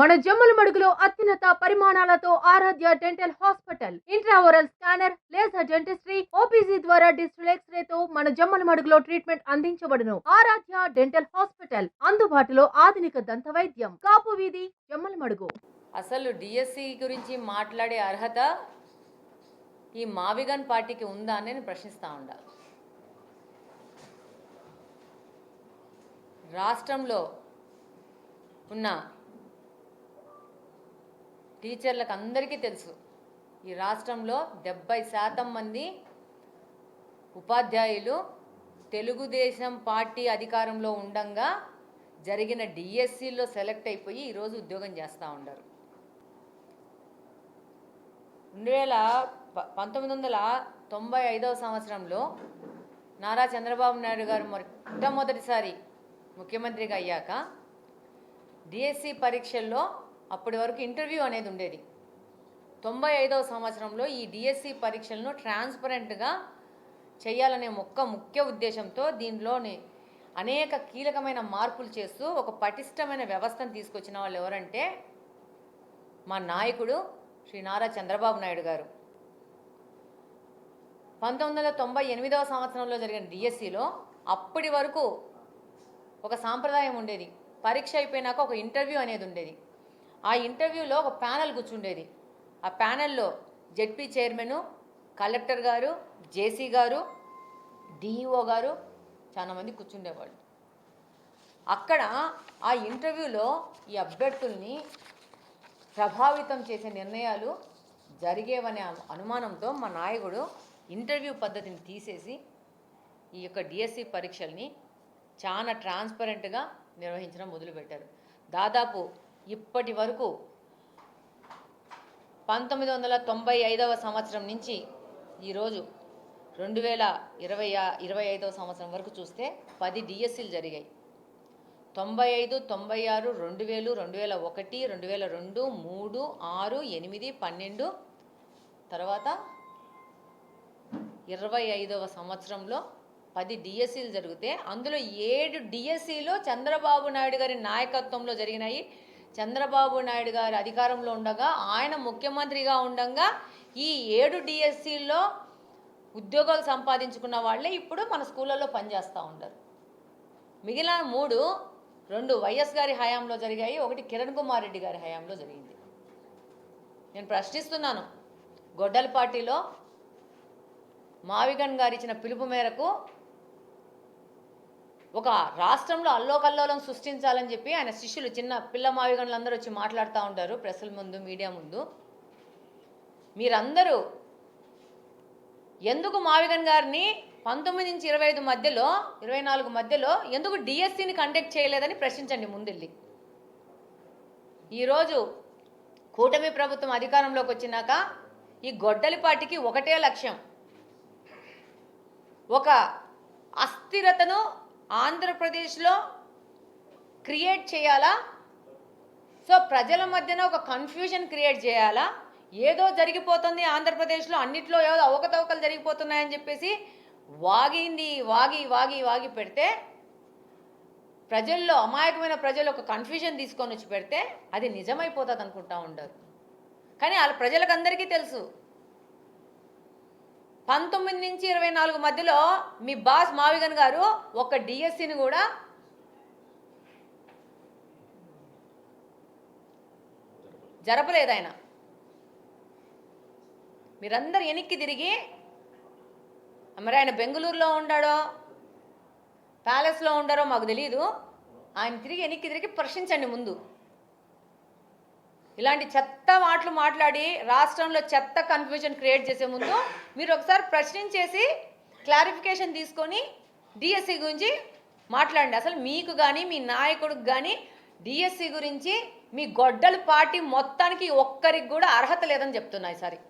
మన జమ్మలమడుగులో అత్యున్నత పరిమాణాలతో Aaradhya dental hospital intraoral scanner, laser dentistry, OPG ద్వారా డిజిటల్ ఎక్స్రే తో మన జమ్మలమడుగులో ట్రీట్మెంట్ అందించబడును. ఆరాధ్య డెంటల్ హాస్పిటల్ అందుబాటులో ఆధునిక దంత వైద్యం. కాపు వీధి, జమ్మలమడుగు. అసలు డిఎస్సి గురించి మాట్లాడే అర్హత ఈ మావిగన్ పార్టీకి ఉందా అని నేను ప్రశ్నిస్తా ఉండా. రాష్ట్రంలో ఉన్న టీచర్లకు అందరికీ తెలుసు, ఈ రాష్ట్రంలో 70% మంది ఉపాధ్యాయులు తెలుగుదేశం పార్టీ అధికారంలో ఉండంగా జరిగిన డిఎస్సిలో సెలెక్ట్ అయిపోయి ఈరోజు ఉద్యోగం చేస్తూ ఉన్నారు. 1995 సంవత్సరంలో నారా చంద్రబాబు నాయుడు గారు మొట్టమొదటిసారి ముఖ్యమంత్రిగా అయ్యాక డిఎస్సి పరీక్షల్లో అప్పటి వరకు ఇంటర్వ్యూ అనేది ఉండేది. 95 సంవత్సరంలో ఈ డిఎస్సి పరీక్షలను ట్రాన్స్పరెంట్గా చేయాలనే ముఖ్య ఉద్దేశంతో దీనిలోని అనేక కీలకమైన మార్పులు చేస్తూ ఒక పటిష్టమైన వ్యవస్థను తీసుకొచ్చిన వాళ్ళు ఎవరంటే మా నాయకుడు శ్రీ నారా చంద్రబాబు నాయుడు గారు. 1998 సంవత్సరంలో జరిగిన డిఎస్సిలో అప్పటి వరకు ఒక సాంప్రదాయం ఉండేది. పరీక్ష అయిపోయినాక ఒక ఇంటర్వ్యూ అనేది ఉండేది. ఆ ఇంటర్వ్యూలో ఒక ప్యానెల్ కూర్చుండేది. ఆ ప్యానెల్లో జెడ్పీ చైర్మన్, కలెక్టర్ గారు, జేసీ గారు, డిఈఓ గారు చాలామంది కూర్చుండేవాళ్ళు. అక్కడ ఆ ఇంటర్వ్యూలో ఈ అభ్యర్థుల్ని ప్రభావితం చేసే నిర్ణయాలు జరిగేవనే అనుమానంతో మా నాయకుడు ఇంటర్వ్యూ పద్ధతిని తీసేసి ఈ యొక్క డిఎస్సి పరీక్షల్ని చాలా ట్రాన్స్పరెంట్గా నిర్వహించడం మొదలుపెట్టారు. దాదాపు ఇప్పటి వరకు 1995 సంవత్సరం నుంచి ఈరోజు 2025 సంవత్సరం వరకు చూస్తే 10 డిఎస్సీలు జరిగాయి. 95, 96, 2000, 2001, 2002, 3, 6, 8, 12 తర్వాత 25వ సంవత్సరంలో 10 డిఎస్సీలు జరిగితే అందులో 7 డిఎస్సీలు చంద్రబాబు నాయుడు గారి నాయకత్వంలో జరిగినాయి. చంద్రబాబు నాయుడు గారి అధికారంలో ఉండగా, ఆయన ముఖ్యమంత్రిగా ఉండగా ఈ 7 డిఎస్సీల్లో ఉద్యోగాలు సంపాదించుకున్న వాళ్ళే ఇప్పుడు మన స్కూళ్ళల్లో పనిచేస్తూ ఉంటారు. మిగిలిన 2 వైఎస్ గారి హయాంలో జరిగాయి, ఒకటి కిరణ్ కుమార్ రెడ్డి గారి హయాంలో జరిగింది. నేను ప్రశ్నిస్తున్నాను, గొడ్డల పార్టీలో మావిగన్ గారు ఇచ్చిన పిలుపు మేరకు ఒక రాష్ట్రంలో అల్లోకల్లోలం సృష్టించాలని చెప్పి ఆయన శిష్యులు చిన్న పిల్ల మావిగన్లు అందరూ వచ్చి మాట్లాడుతూ ఉంటారు ప్రెస్ల ముందు, మీడియా ముందు. మీరందరూ ఎందుకు మావిగన్ గారిని 19 నుంచి 25 మధ్యలో, 24 మధ్యలో ఎందుకు డిఎస్సిని కండక్ట్ చేయలేదని ప్రశ్నించండి ముందెళ్ళి. ఈరోజు కూటమి ప్రభుత్వం అధికారంలోకి వచ్చినాక ఈ గొడ్డలి పార్టీకి ఒకటే లక్ష్యం, ఒక అస్థిరతను ఆంధ్రప్రదేశ్లో క్రియేట్ చేయాలా, సో ప్రజల మధ్యన ఒక కన్ఫ్యూజన్ క్రియేట్ చేయాలా, ఏదో జరిగిపోతుంది ఆంధ్రప్రదేశ్లో, అన్నిట్లో ఏదో అవకతవకలు జరిగిపోతున్నాయని చెప్పేసి వాగి పెడితే ప్రజల్లో, అమాయకమైన ప్రజలు ఒక కన్ఫ్యూజన్ తీసుకొని వచ్చి పెడితే అది నిజమైపోతుంది అనుకుంటా ఉంటారు. కానీ వాళ్ళ ప్రజలకు అందరికీ తెలుసు, 19 నుంచి 24 మధ్యలో మీ బాస్ మావిగన్ గారు ఒక డిఎస్సిని కూడా జరపలేదు. ఆయన మీరందరూ వెనక్కి తిరిగి, మరి ఆయన బెంగళూరులో ఉండాడో ప్యాలెస్లో ఉండారో మాకు తెలియదు, ఆయన వెనక్కి తిరిగి ప్రశ్నించండి ముందు. ఇలాంటి చెత్త మాటలు మాట్లాడి రాష్ట్రంలో చెత్త కన్ఫ్యూజన్ క్రియేట్ చేసే ముందు మీరు ఒకసారి ప్రశ్నించేసి క్లారిఫికేషన్ తీసుకొని డిఎస్సి గురించి మాట్లాడండి. అసలు మీకు కానీ మీ నాయకుడికి కానీ డిఎస్సి గురించి మీ గొడ్డల పార్టీ మొత్తానికి ఒక్కరికి కూడా అర్హత లేదని చెప్తున్నా ఈసారి.